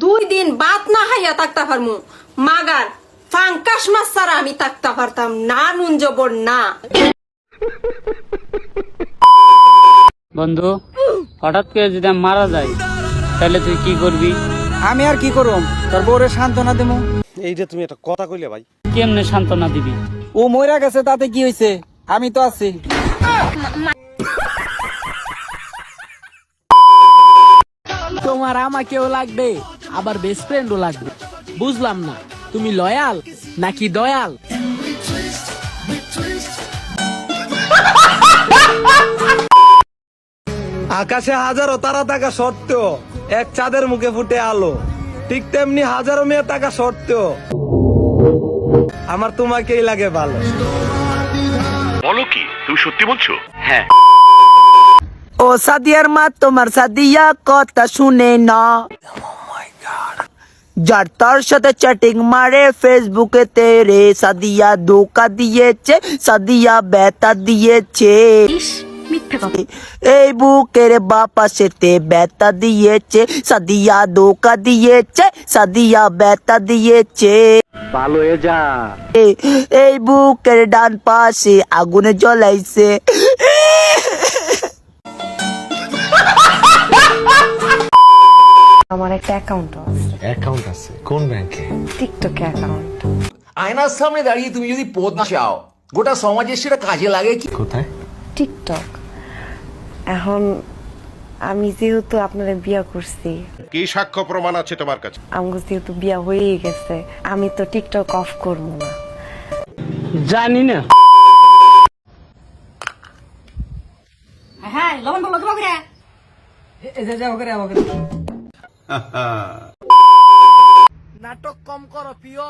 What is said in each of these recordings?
2 দিন ভাত না খাইয়া থাকতে পারমু, মাগার ফাঙ্কাস মাছ ছাড়া আমি থাকতে পারতাম না। নুন জবর না। বন্ধু, হঠাৎ করে যদি আমি মারা যাই তাহলে তুই কি করবি? আমি আর কি করব, তোর বউরে সান্ত্বনা দেবো। এই যে তুমি একটা কথা কইলে ভাই, কেমনে সান্ত্বনা দিবি? ও মইরা গেছে, তাতে কি হয়েছে? আমি তো আছি। তোমার আমাকেও লাগবে, আবার বেস্ট ফ্রেন্ডও লাগবে। বুঝলাম না, তুমি লয়াল নাকি দয়াল? আকাশে হাজারো তারা থাকা সত্ত্বেও এক চাঁদের মুখে ফুটে আলো, ঠিক তেমনি হাজারো মেয়ে থাকা সত্ত্বেও আমার তোমাকেই লাগে ভালো। বলো কি, তুমি সত্যি বলছো? হ্যাঁ। ও সাদিয়ার মা, তোমার সাদিয়া কথা শুনে না। যার তার সাথে চ্যাটিং মারে ফেসবুকে তেরে, সাদিয়া ধোকা দিয়েছে, সাদিয়া ব্যথা দিয়েছে। এই বুকের বাপা সেতে ব্যথা দিয়েছে, সাদিয়া ধোকা দিয়েছে, সাদিয়া ব্যথা দিয়েছে। ভালো হয়ে যা। এই বুকের ডান পাশে আগুনে জ্বলাইছে। আমার একটা অ্যাকাউন্ট আছে। অ্যাকাউন্ট আছে? কোন ব্যাংকে? টিকটকে অ্যাকাউন্ট। আয়নার সামনে দাঁড়িয়ে তুমি যদি পদ না চাও, গোটা সমাজের সেটা কাজে লাগে কি? কোথায়? টিকটক। এখন আমি যেহেতু আপনারা বিয়া করছি, কি সাক্ষ্য প্রমাণ আছে তোমার কাছে? আমার যেহেতু বিয়া হয়েই গেছে, আমি তো টিকটক অফ করবো না। জানি না। হ্যাঁ, লবণ বলো তোমাকে রে। নাটক কম করো প্রিয়,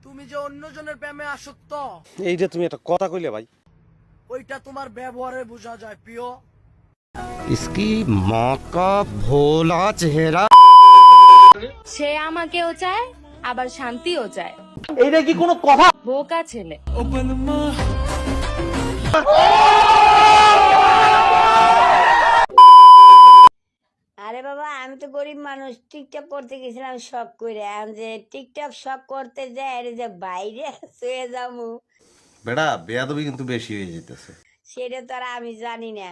তুমি যে অন্যজনের প্রেমে আসক্ত, এই যে তুমি একটা কথা কইলে ভাই, ওইটা তোমার ব্যবহারে বোঝা যায় প্রিয়। ইসকি মা কা ভোলা চেহারা। সে আমাকেও চায়, আবার শান্তিও চায়। এইটা কি কোনো কথা? বোকা ছেলে। আরে বাবা, আমি তো গরিব মানুষ, টিকটক করতে গেছিলাম শখ করে। আমি যে টিকটক শখ করতে যাই, আরে যে বাইরে শুয়ে যাবো, বেড়া বেয়াদবি কিন্তু বেশি হয়ে যেতেছে। সেটা তো আর আমি জানি না,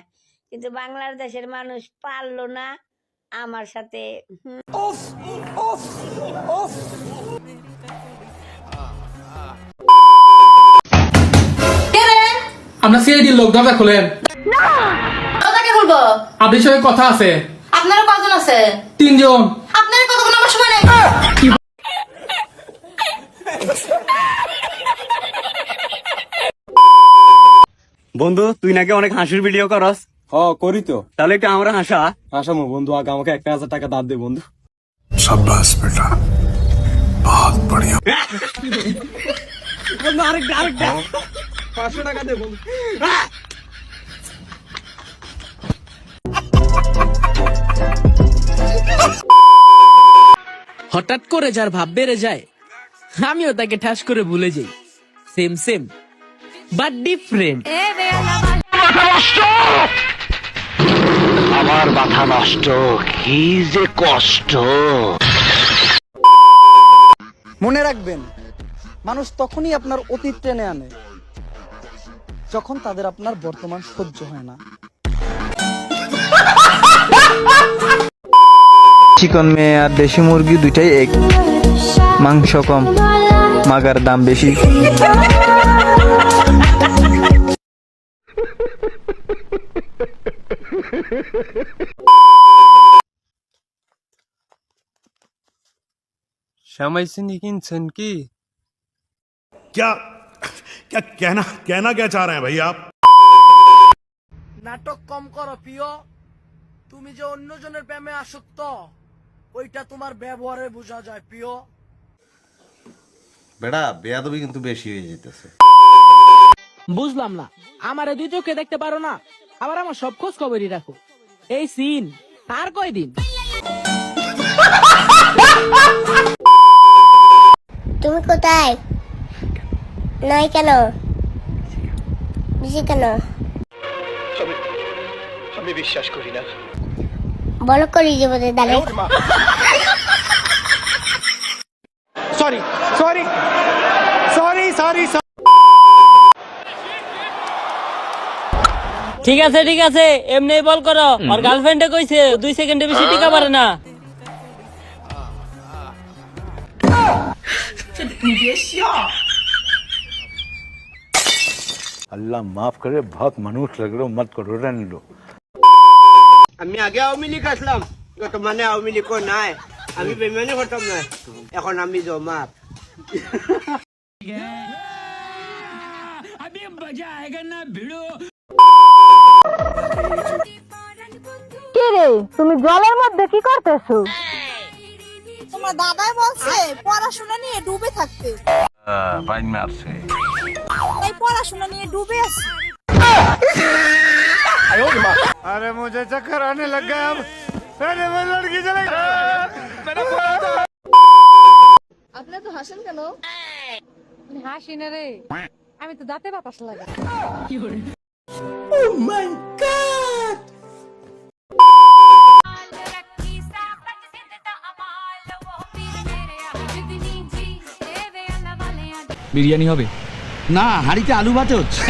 কিন্তু বাংলাদেশের মানুষ পারলো না আমার সাথে। আমরা সিআইডির লোক, দরজা খোলেন। কথাকে বলবো, আপনার সঙ্গে কথা আছে। আপনারা কজন আছে? 3 জন। আপনার কতক্ষণ আমার সময় নেই। বন্ধু, তুই নাকি অনেক হাসির ভিডিও করস? হ করি তো। তাহলে একটু আমরা হাসামো বন্ধু। আগে আমাকে 1000 টাকা দাঁত দে বন্ধু। শাবাশ বেটা, বহুত বড়িয়া। বন্ধু আরেকটা 500 টাকা দে বন্ধু। হঠাৎ করে যার ভাব বেড়ে যায়, আমিও তাকে ঠাস করে ভুলে যাই। Same same but different. আমার মাথা নষ্ট, কি যে কষ্ট। মনে রাখবেন, মানুষ তখনই আপনার অতীত টেনে আনে যখন তাদের আপনার বর্তমান সহ্য হয় না। চিকন মেয়ে আর দেশি মুরগি দুইটাই এক, মাংস কম, মাগার দাম বেশি। শ্যামাই সিনি কিনছেন কি? क्या क्या कहना क्या चाह रहे हैं भाई आप? নাটক কম করো প্রিয়, তুমি যে অন্যজনের প্রেমে আসক্ত, ওইটা তোমার ব্যবহারে বোঝা যায় প্রিয়। বেড়া বেয়াদবি কিন্তু বেশি হয়ে যেতেছে। বুঝলাম না, আমারে 2 চোখে দেখতে পারো না, আবার আমার সব খোঁজ খবরই রাখো। এই সিন আর কয়দিন? তুমি কোথায়? নাই কেন? বেশি কেন? আমি বিশ্বাস করি না। বলো করি যে বোধ দাঁড়াই। ঠিক আছে এমনি বল করো। আর গার্লফ্রেন্ডে কইছে 2 সেকেন্ডে বেশি টিকা পারে না। अल्लाह माफ करे बहुत मनुष्य लग रहे हो मत करो रहने लो আমি আগে আওয়ামী লীগ আসলাম, বর্তমানে আওয়ামী লীগ নাই, আমি বেমানি করতাম না, এখন আমি জমা। কে রে তুমি জলের মধ্যে কি করতেছো? তোমার দাদাই বলছে পড়াশোনা নিয়ে ডুবে থাকতে। पानी में आपसे তাই পড়াশোনা নিয়ে ডুবে আছি। अरे मुझे चक्कर आने लग गया अब अरे मैं लड़की चले আপনি তো হাসেন কেন? হাসি না রে, আমি তো দাঁতে বাতাস লাগে। বিরিয়ানি হবে না, হাড়িতে আলু ভাতে হচ্ছে।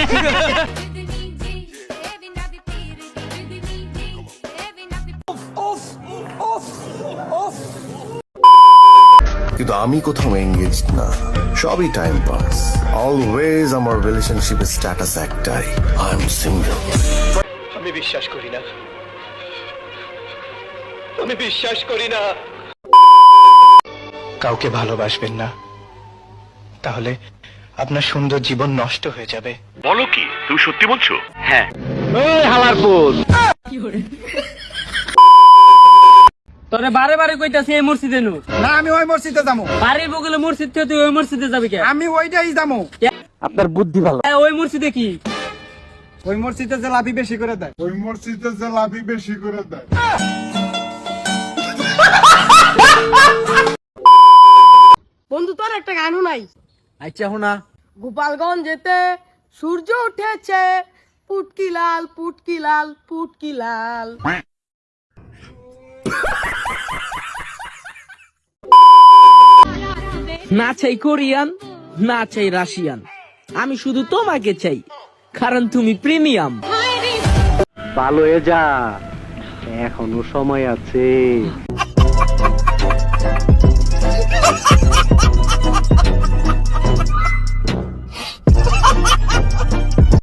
কিন্তু আমি কোথাও এঙ্গেজ না, সবই টাইম পাস। অলওয়েজ আমার রিলেশনশিপের স্ট্যাটাস একটাই, আই এম সিঙ্গেল। আমি বিশ্বাস করি না, আমি বিশ্বাস করি না। কাউকে ভালোবাসবেন না, তাহলে আপনার সুন্দর জীবন নষ্ট হয়ে যাবে। বলো কি তুমি সত্যি বলছো? হ্যাঁ। তোরে বারে বারে কইতাছি এই মসজিদে নু। না, আমি ওই মসজিদে যাবো। বাড়ির বগলে মসজিদ থেকে তুই ওই মসজিদে যাবি কে? আমি ওইটাই যাবো। আপনার বুদ্ধি ভালো। ওই মসজিদে কি? ওই মসজিদে যে লাভি বেশি করে দেয়। বন্ধু তোর একটা গানও নাই? আচ্ছা হোনা, গোপালগঞ্জ যেতে সূর্য উঠেছে, পুটকি লাল পুটকি লাল পুটকি লাল। না চাই কোরিয়ান, না চাই রাশিয়ান, আমি শুধু তোমাকে চাই, কারণ তুমি প্রিমিয়াম। ভালো হয়ে যা, এখনো সময় আছে।